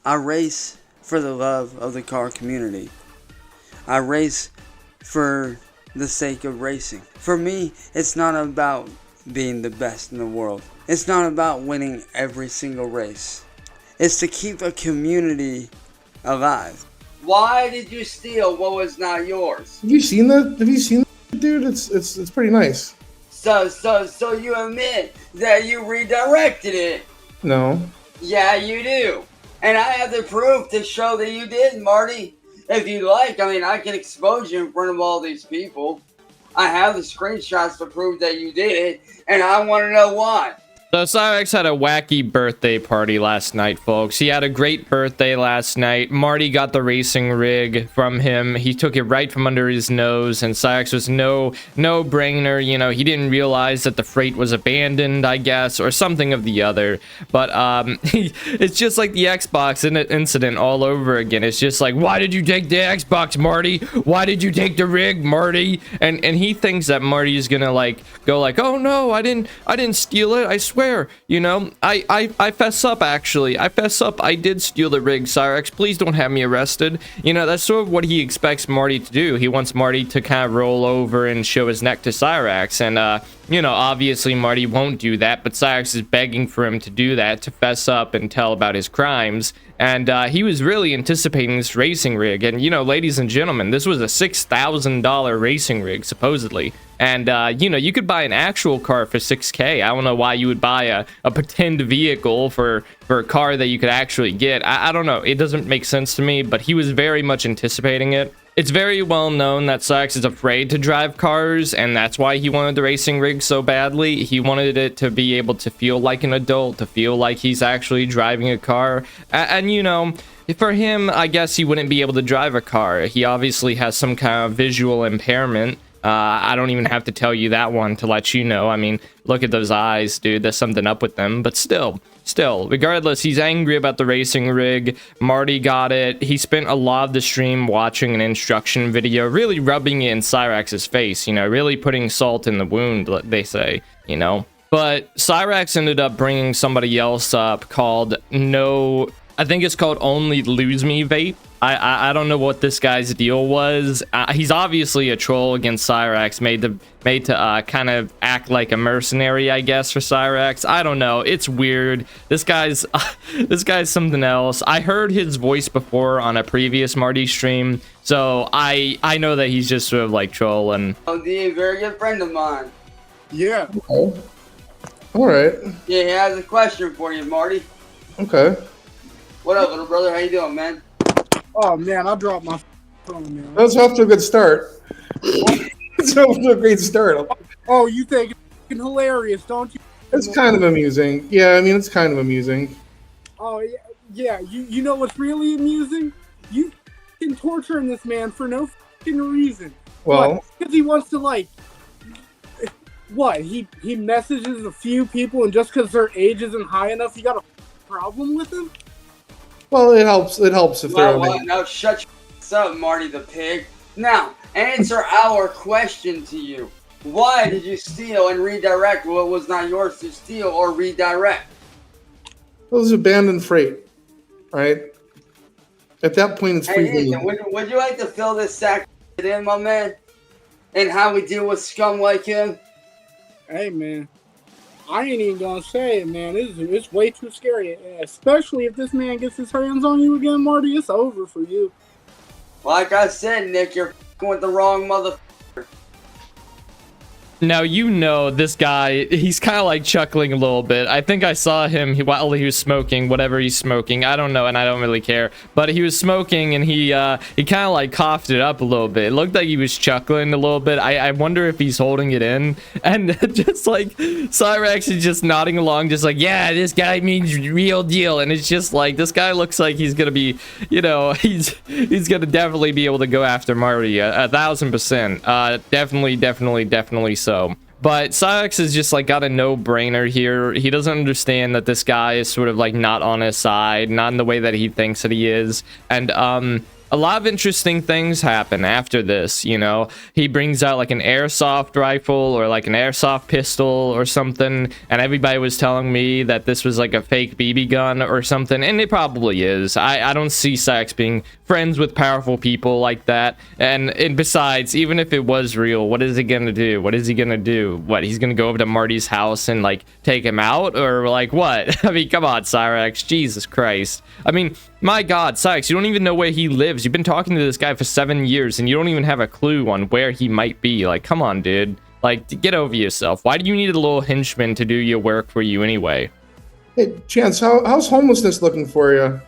I race for the love of the car community. I race for the sake of racing. For me, it's not about being the best in the world. It's not about winning every single race. It's to keep a community alive. Why did you steal what was not yours? Have you seen that? Have you seen that, dude? It's pretty nice. So you admit that you redirected it? No. Yeah, you do. And I have the proof to show that you did, Marty. If you like, I mean, I can expose you in front of all these people. I have the screenshots to prove that you did it, and I want to know why. So Cyrax had a wacky birthday party last night, folks. He had a great birthday last night. Marty got the racing rig from him. He took it right from under his nose, and Cyrax was no brainer. You know, he didn't realize that the freight was abandoned, I guess, or something of the other. But it's just like the Xbox incident all over again. It's just like, why did you take the Xbox, Marty? Why did you take the rig, Marty? And he thinks that Marty is gonna like go like, oh no, I didn't steal it. I swear. You know, I fess up, actually. I fess up. I did steal the rig, Cyrax. Please don't have me arrested. You know, that's sort of what he expects Marty to do. He wants Marty to kind of roll over and show his neck to Cyrax. And, you know, obviously Marty won't do that, but Cyrax is begging for him to do that, to fess up and tell about his crimes. And he was really anticipating this racing rig. And, you know, ladies and gentlemen, this was a $6,000 racing rig, supposedly. And, you know, you could buy an actual car for $6K. I don't know why you would buy a pretend vehicle for a car that you could actually get. I don't know. It doesn't make sense to me, but he was very much anticipating it. It's very well known that Cyrax is afraid to drive cars, and that's why he wanted the racing rig so badly. He wanted it to be able to feel like an adult, to feel like he's actually driving a car. And you know, for him, I guess he wouldn't be able to drive a car. He obviously has some kind of visual impairment. I don't even have to tell you that one to let you know. I mean, look at those eyes, dude. There's something up with them. But still, regardless, he's angry about the racing rig. Marty got it. He spent a lot of the stream watching an instruction video, really rubbing it in Cyrax's face, you know, really putting salt in the wound, they say, you know. But Cyrax ended up bringing somebody else up called I think it's called Only Lose Me Vape. I don't know what this guy's deal was. He's obviously a troll against Cyrax, made to kind of act like a mercenary, I guess, for Cyrax. I don't know. It's weird. This guy's something else. I heard his voice before on a previous Marty stream, so I know that he's just sort of like trolling. Oh, a very good friend of mine. Yeah. Oh. All right. Yeah, he has a question for you, Marty. Okay. What up, little brother? How you doing, man? Oh man, I dropped my phone, man. That's off to a good start. It's off to a great start. Oh, you think it's hilarious, don't you? It's kind of amusing. Yeah, I mean, it's kind of amusing. Oh yeah. You know what's really amusing? You can torturing this man for no fucking reason. Well, because he wants to like. What he messages a few people, and just because their age isn't high enough, you got a problem with him? Well, it helps. It helps if they're. Now shut your up, Marty the pig. Now answer our question to you. Why did you steal and redirect what was not yours to steal or redirect? Those abandoned freight, right? At that point, it's free. Hey, would you like to fill this sack in, my man? And how we deal with scum like him? Hey man, I ain't even gonna say it, man. It's way too scary, especially if this man gets his hands on you again, Marty. It's over for you. Like I said, Nick, you're with the wrong mother. Now, you know, this guy, he's kind of like chuckling a little bit. I think I saw him while he was smoking, whatever he's smoking. I don't know, and I don't really care. But he was smoking, and he kind of like coughed it up a little bit. It looked like he was chuckling a little bit. I wonder if he's holding it in. And just like, Cyrax is just nodding along, just like, yeah, this guy means real deal. And it's just like, this guy looks like he's going to be, you know, he's going to definitely be able to go after Marty, 1,000%. Definitely so. But Cyrax is just like got a no-brainer here. He doesn't understand that this guy is sort of like not on his side, not in the way that he thinks that he is. And a lot of interesting things happen after this. You know, he brings out like an airsoft rifle or like an airsoft pistol or something, and everybody was telling me that this was like a fake BB gun or something, and it probably is. I don't see Cyraxx being friends with powerful people like that, and besides, even if it was real, what is he gonna do? What is he gonna do? What, he's gonna go over to Marty's house and like take him out, or like what? I mean, come on, Cyraxx, Jesus Christ. I mean, my God, Cyraxx, you don't even know where he lives. You've been talking to this guy for 7 years, and you don't even have a clue on where he might be. Like, come on, dude. Like, get over yourself. Why do you need a little henchman to do your work for you anyway? Hey, Chance, how's homelessness looking for you?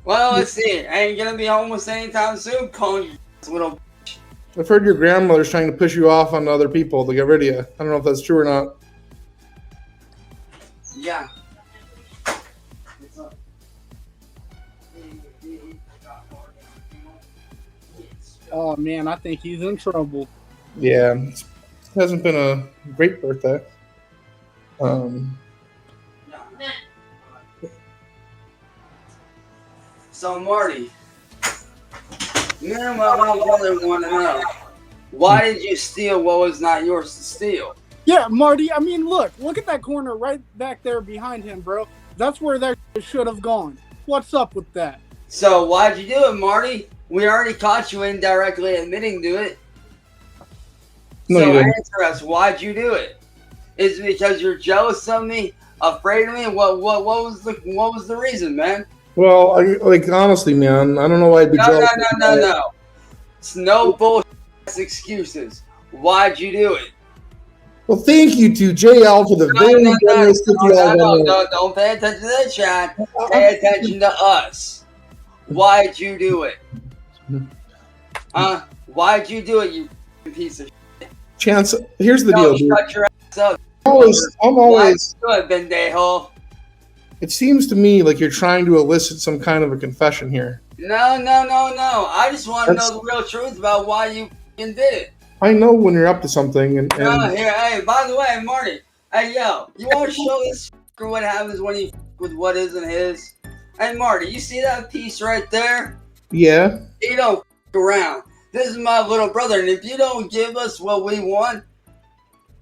Well, let's see. I ain't gonna be homeless anytime soon, calling you little. I've heard your grandmother's trying to push you off on other people to get rid of you. I don't know if that's true or not. Yeah. Oh man, I think he's in trouble. Yeah, it hasn't been a great birthday. So Marty, me and my little brother want to know, why did you steal what was not yours to steal? Yeah, Marty, I mean, look at that corner right back there behind him, bro. That's where that should have gone. What's up with that? So why'd you do it, Marty? We already caught you indirectly admitting to it. No, so you didn't. answer us, why'd you do it? Is it because you're jealous of me, afraid of me? What was the reason, man? Well, honestly, man, I don't know why I'd be jealous. No. It's no bullshit excuses. Why'd you do it? Well, thank you to JL for the very generous No, don't pay attention to the chat. Pay attention to us. Why'd you do it? Why'd you do it, you piece of shit? Chance, here's the deal, dude. Shut your ass up. I'm always. Good, Bendejo. It seems to me like you're trying to elicit some kind of a confession here. No. I just want to know the real truth about why you f***ing did it. I know when you're up to something, and Here, hey, by the way, Marty. Hey, yo, you want to show this f***er what happens when you f*** with what isn't his? Hey, Marty, you see that piece right there? yeah, You don't f*** around. This is my little brother, and if you don't give us what we want,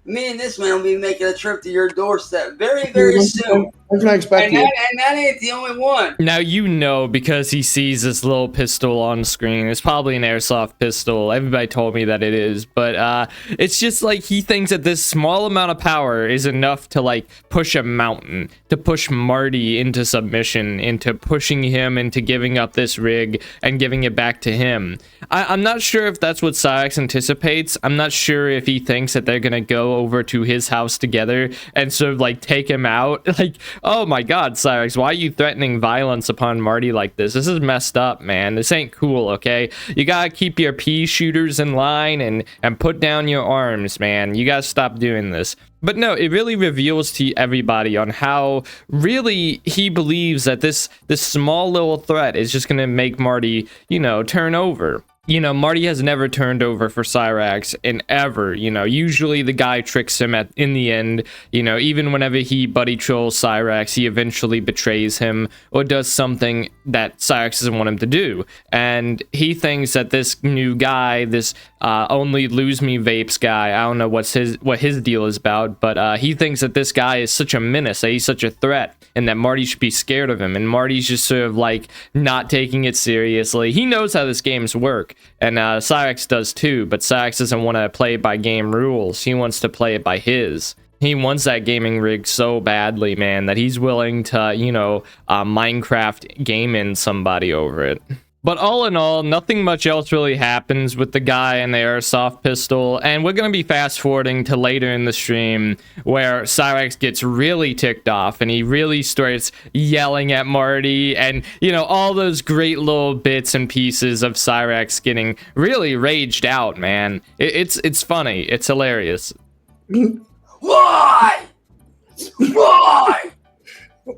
me and this man will be making a trip to your doorstep very, very soon. What can I expect? And that ain't the only one. Now, you know, because he sees this little pistol on screen. It's probably an airsoft pistol. Everybody told me that it is. But it's just like he thinks that this small amount of power is enough to, like, push a mountain. To push Marty into submission. Into pushing him into giving up this rig and giving it back to him. I'm not sure if that's what Cyraxx anticipates. I'm not sure if he thinks that they're going to go over to his house together and sort of, like, take him out. Like, oh my God, Cyraxx, why are you threatening violence upon Marty like this? This is messed up, man. This ain't cool, okay? You gotta keep your pea shooters in line and put down your arms, man. You gotta stop doing this. But no, it really reveals to everybody on how really he believes that this small little threat is just gonna make Marty, you know, turn over. You know, Marty has never turned over for Cyraxx in ever. You know, usually the guy tricks him in the end. You know, even whenever he buddy trolls Cyraxx, he eventually betrays him or does something that Cyraxx doesn't want him to do. And he thinks that this new guy, this only lose me vapes guy, I don't know what his deal is about, but he thinks that this guy is such a menace, that he's such a threat, and that Marty should be scared of him. And Marty's just sort of like not taking it seriously. He knows how this game's work. And Cyraxx does too, but Cyraxx doesn't want to play by game rules. He wants to play it by his. He wants that gaming rig so badly, man, that he's willing to, you know, Minecraft game in somebody over it. But all in all, nothing much else really happens with the guy and the airsoft pistol, and we're going to be fast forwarding to later in the stream where Cyraxx gets really ticked off and he really starts yelling at Marty, and, you know, all those great little bits and pieces of Cyraxx getting really raged out, man. It's funny. It's hilarious. Why?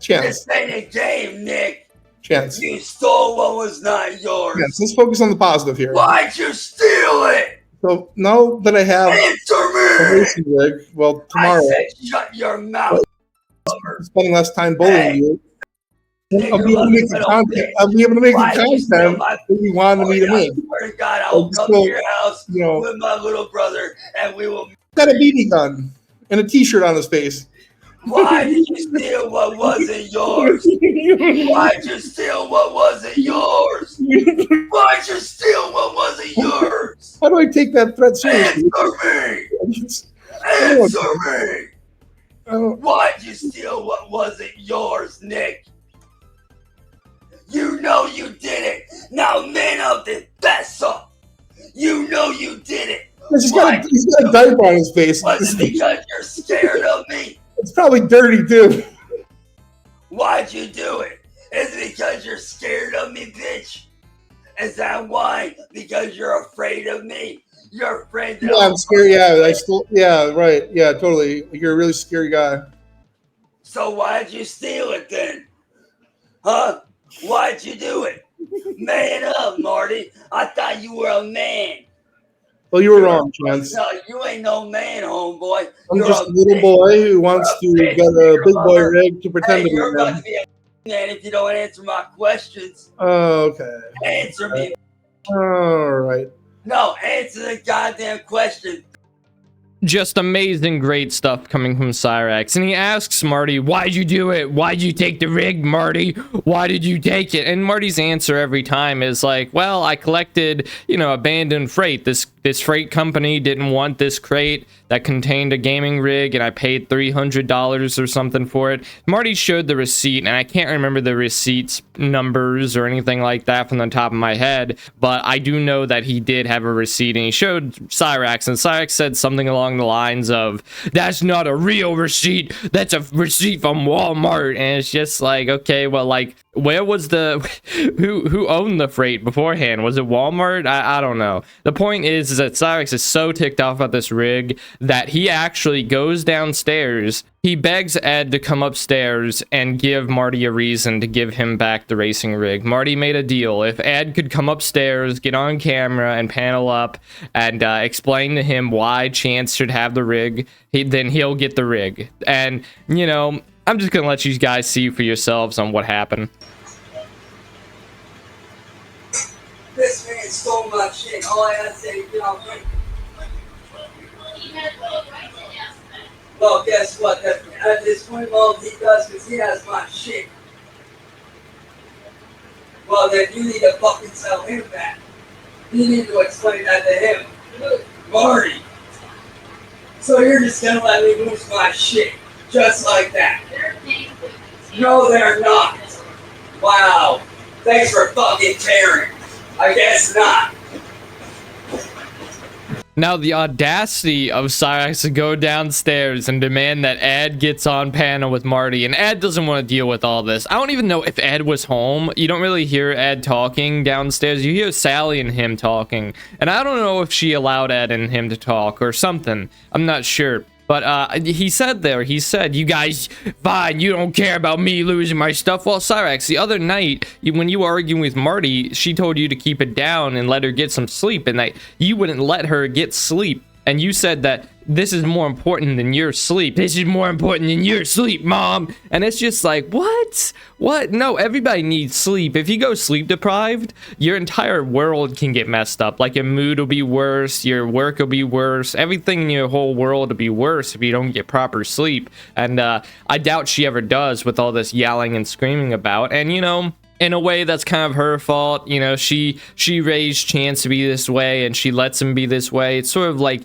Chance. This ain't a game, Nick. Chance. You stole what was not yours. Chance, let's focus on the positive here. Why'd you steal it? So now that I have Answer a me. racing rig, well, tomorrow, I said shut your mouth. spending less time bullying Hey. you. I'll be able to make the content. I'll be able to make the content that you wanted me to make. I swear to God, I will come to your house with my little brother, and we will. Got a BB gun and a T-shirt on his face. Why did you steal what wasn't yours? Why'd you steal what wasn't yours? Why'd you steal what wasn't yours? How do I take that threat seriously? Answer me! Why'd you steal what wasn't yours, Nick? You know you did it. Now man up and fess up. You know you did it. He's got a diaper on his face. Was it because you're scared of me? It's probably dirty too. Why'd you do it? Is it because you're scared of me, bitch? Is that why? Because you're afraid of me? You're afraid that I'm scared. Yeah, right. Yeah, totally. You're a really scary guy. So why'd you steal it then? Huh? Why'd you do it? Man up, Marty. I thought you were a man. Well, you were wrong, Chance. No, you ain't no man, homeboy. I'm just a little boy who wants to get a big boy rig to pretend to be you're a man. about to be a man if you don't answer my questions. Oh, okay. Answer me. All right. No, answer the goddamn question. Just amazing, great stuff coming from Cyrax. And he asks Marty, why'd you do it? Why'd you take the rig, Marty? Why did you take it? And Marty's answer every time is like, well, I collected, abandoned freight. This freight company didn't want this crate that contained a gaming rig, and I paid $300 or something for it. Marty showed the receipt, and I can't remember the receipt's numbers or anything like that from the top of my head, but I do know that he did have a receipt, and he showed Cyrax, and Cyrax said something along the lines of, that's not a real receipt, that's a receipt from Walmart. And it's just like, okay, well, like, where was who owned the freight beforehand? Was it Walmart? I don't know. The point is that Cyrax is so ticked off at this rig that he actually goes downstairs. He begs Ed to come upstairs and give Marty a reason to give him back the racing rig. Marty made a deal. If Ed could come upstairs, get on camera, and panel up and explain to him why Chance should have the rig, then he'll get the rig. And, I'm just going to let you guys see for yourselves on what happened. This man stole my shit. All I had to say is, well, guess what? At this point, all he does because he has my shit. Well, then you need to fucking tell him that. You need to explain that to him. Marty. So you're just gonna let me lose my shit. Just like that. No, they're not. Wow. Thanks for fucking caring. I guess not. Now, the audacity of Cyrax to go downstairs and demand that Ed gets on panel with Marty, and Ed doesn't want to deal with all this. I don't even know if Ed was home. You don't really hear Ed talking downstairs. You hear Sally and him talking, and I don't know if she allowed Ed and him to talk or something. I'm not sure. But he said, you guys, fine, you don't care about me losing my stuff. Well, Cyrax, the other night, when you were arguing with Marty, she told you to keep it down and let her get some sleep, and that you wouldn't let her get sleep. And you said that this is more important than your sleep. This is more important than your sleep, Mom. And it's just like, what? What? No, everybody needs sleep. If you go sleep deprived, your entire world can get messed up. Like, your mood will be worse, your work will be worse, everything in your whole world will be worse if you don't get proper sleep. And I doubt she ever does with all this yelling and screaming about. And, in a way, that's kind of her fault. She raised Chance to be this way, and she lets him be this way. It's sort of like,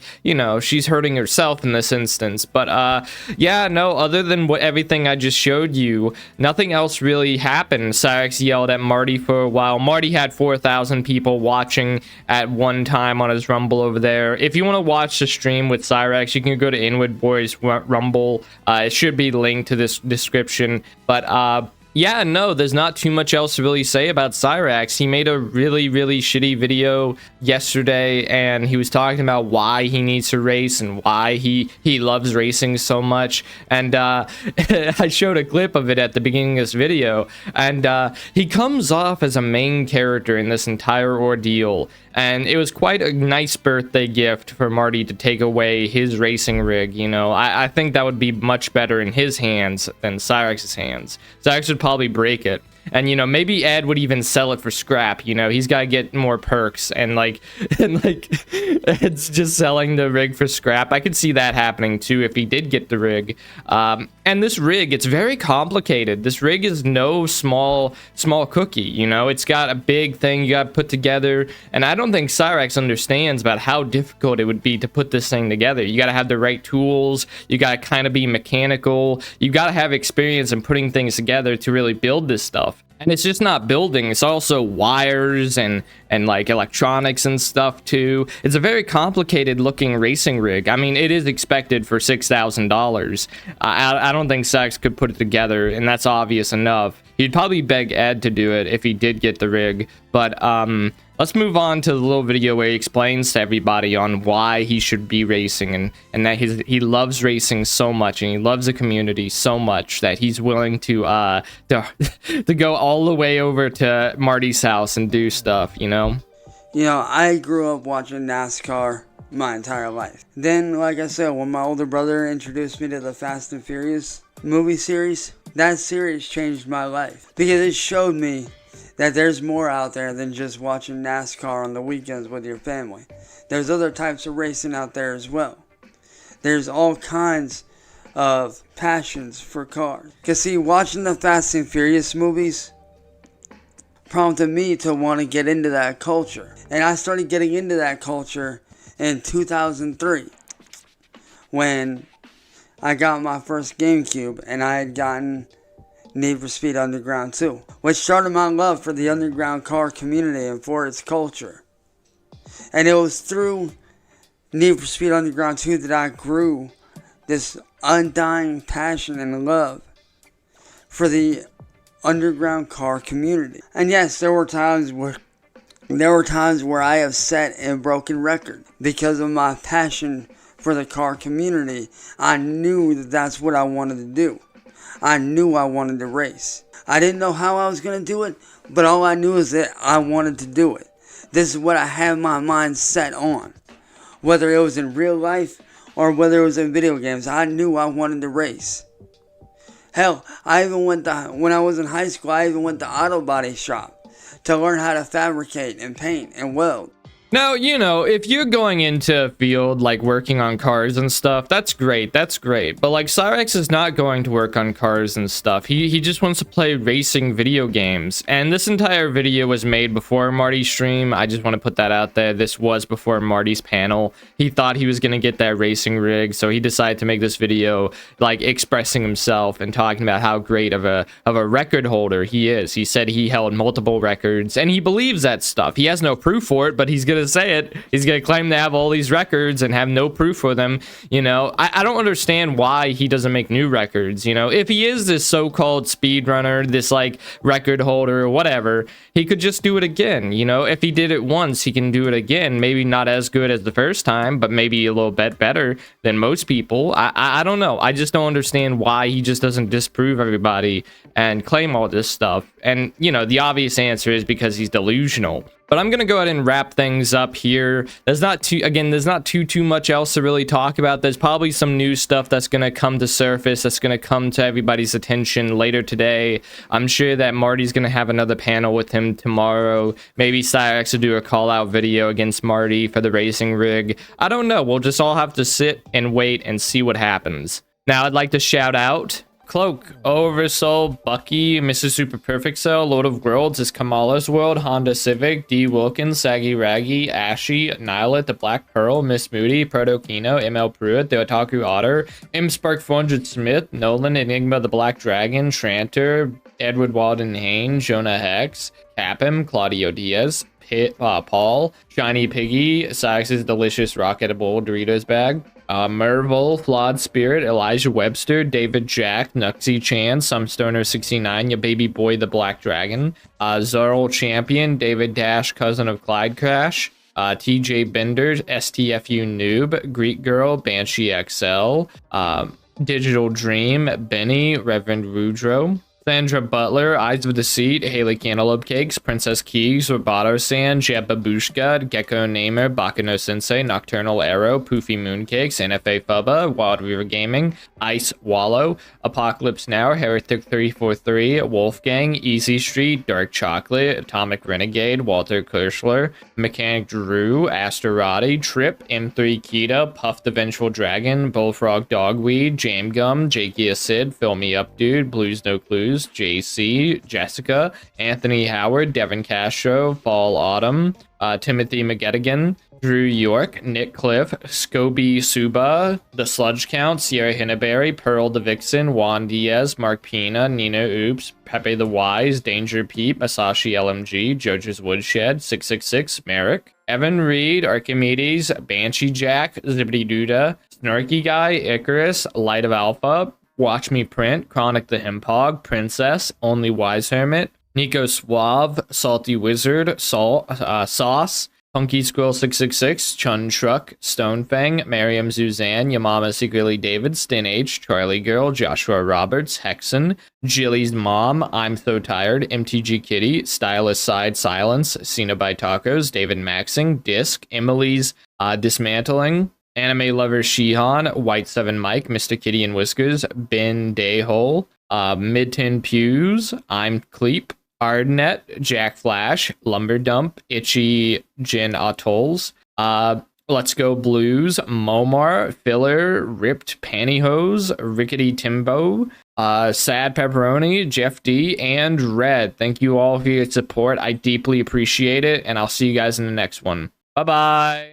she's hurting herself in this instance. But, yeah, no, other than everything I just showed you, nothing else really happened. Cyrax yelled at Marty for a while. Marty had 4,000 people watching at one time on his Rumble over there. If you want to watch the stream with Cyrax, you can go to Inward Boys Rumble. It should be linked to this description. But, yeah, no, there's not too much else to really say about Cyrax. He made a really, really shitty video yesterday, and he was talking about why he needs to race and why he loves racing so much. And I showed a clip of it at the beginning of this video, and he comes off as a main character in this entire ordeal. And it was quite a nice birthday gift for Marty to take away his racing rig. I think that would be much better in his hands than Cyrax's hands. Cyrax would probably break it. And, you know, maybe Ed would even sell it for scrap. You know, he's got to get more perks, and like Ed's just selling the rig for scrap. I could see that happening too if he did get the rig. And this rig, it's very complicated. This rig is no small cookie, you know. It's got a big thing you got to put together, and I don't think Cyrax understands about how difficult it would be to put this thing together. You got to have the right tools. You got to kind of be mechanical. You got to have experience in putting things together to really build this stuff. And it's just not building, it's also wires and like electronics and stuff too. It's a very complicated looking racing rig. I mean, it is expected for $6,000. I don't think Cyraxx could put it together, and that's obvious enough. He'd probably beg Ed to do it if he did get the rig. But let's move on to the little video where he explains to everybody on why he should be racing, and that he loves racing so much, and he loves the community so much that he's willing to go all the way over to Marty's house and do stuff, you know? You know, I grew up watching NASCAR my entire life. Then, like I said, when my older brother introduced me to the Fast and Furious movie series, that series changed my life because it showed me that there's more out there than just watching NASCAR on the weekends with your family. There's other types of racing out there as well. There's all kinds of passions for cars. Because see, watching the Fast and Furious movies prompted me to want to get into that culture. And I started getting into that culture in 2003 when I got my first GameCube, and I had gotten Need for Speed Underground 2, which started my love for the underground car community and for its culture. And it was through Need for Speed Underground 2 that I grew this undying passion and love for the underground car community. And yes, there were times where I have set a broken record because of my passion for the car community. I knew that that's what I wanted to do. I knew I wanted to race. I didn't know how I was going to do it, but all I knew is that I wanted to do it. This is what I had my mind set on. Whether it was in real life or whether it was in video games, I knew I wanted to race. Hell, when I was in high school, I even went to auto body shop to learn how to fabricate and paint and weld. Now, you know, if you're going into a field like working on cars and stuff, that's great. But like Cyrax is not going to work on cars and stuff. He just wants to play racing video games. And this entire video was made before Marty's stream. I just want to put that out there. This was before Marty's panel. He thought he was going to get that racing rig, so he decided to make this video like expressing himself and talking about how great of a record holder he is. He said he held multiple records, and he believes that stuff. He has no proof for it, but he's gonna say it. He's gonna claim to have all these records and have no proof for them. You know, I don't understand why he doesn't make new records. You know, if he is this so-called speedrunner, this like record holder or whatever, he could just do it again. You know, if he did it once, he can do it again. Maybe not as good as the first time, but maybe a little bit better than most people. I don't know. I just don't understand why he just doesn't disprove everybody and claim all this stuff. And, you know, the obvious answer is because he's delusional. But I'm gonna go ahead and wrap things up here. There's not too much else to really talk about. There's probably some new stuff that's gonna come to surface, that's gonna come to everybody's attention later today. I'm sure that Marty's gonna have another panel with him tomorrow. Maybe Cyrax will do a call out video against Marty for the racing rig. I don't know. We'll just all have to sit and wait and see what happens. Now I'd like to shout out Cloak, Oversoul, Bucky, Mrs. Super Perfect Cell, Lord of Worlds, is Kamala's World, Honda Civic, D. Wilkins, Saggy Raggy, Ashy, Nilet, The Black Pearl, Miss Moody, Protokino, ML Pruitt, The Otaku Otter, M. Spark 400 Smith, Nolan, Enigma, The Black Dragon, Tranter, Edward Walden Hain, Jonah Hex, Capim, Claudio Diaz, Paul, Shiny Piggy, Cyraxx's Delicious Rocketable Doritos Bag, Merville, Flawed Spirit, Elijah Webster, David Jack, Nuxie Chan, Sumstoner69, Ya Baby Boy the Black Dragon, Zorl Champion, David Dash, Cousin of Clyde Crash, TJ Bender, STFU Noob, Greek Girl, Banshee XL, Digital Dream, Benny, Reverend Rudro, Sandra Butler, Eyes of Deceit, Haley Cantaloupe Cakes, Princess Keys, Roboto San, Jet Babushka, Gecko Namer, Bakano Sensei, Nocturnal Arrow, Poofy Mooncakes, NFA Fubba, Wild Weaver Gaming, Ice Wallow, Apocalypse Now, Heretic 343, Wolfgang, Easy Street, Dark Chocolate, Atomic Renegade, Walter Kirschler, Mechanic Drew, Asterati, Trip, M3 Kita, Puff the Vengeful Dragon, Bullfrog Dogweed, Jam Gum, Jakey Acid, Fill Me Up Dude, Blues No Clues, JC, Jessica, Anthony Howard, Devin Castro, Fall Autumn, Timothy McGettigan, Drew York, Nick Cliff, Scobie Suba, The Sludge Count, Sierra Hinnaberry, Pearl the Vixen, Juan Diaz, Mark Pina, Nina Oops, Pepe the Wise, Danger Peep, Asashi LMG, Jojo's Woodshed, 666, Merrick, Evan Reed, Archimedes, Banshee Jack, Zippity Duda, Snarky Guy, Icarus, Light of Alpha, Watch Me Print, Chronic the Hempog, Princess, Only Wise Hermit, Nico Suave, Salty Wizard, Sauce, Punky Squirrel 666, Chun Truck, Stonefang, Miriam Suzanne, Yamama Secretly David, Stin H, Charlie Girl, Joshua Roberts, Hexen, Jilly's Mom, I'm So Tired, MTG Kitty, Stylist Side Silence, Cena by Tacos, David Maxing, Disc, Emily's Dismantling, Anime Lover Shihan, White 7 Mike, Mr. Kitty and Whiskers, Ben Dayhole, Midton Pews, I'm Cleep, Ardnet, Jack Flash, Lumber Dump, Itchy Gin Atolls, Let's Go Blues, Momar, Filler, Ripped Pantyhose, Rickety Timbo, Sad Pepperoni, Jeff D, and Red. Thank you all for your support. I deeply appreciate it, and I'll see you guys in the next one. Bye-bye.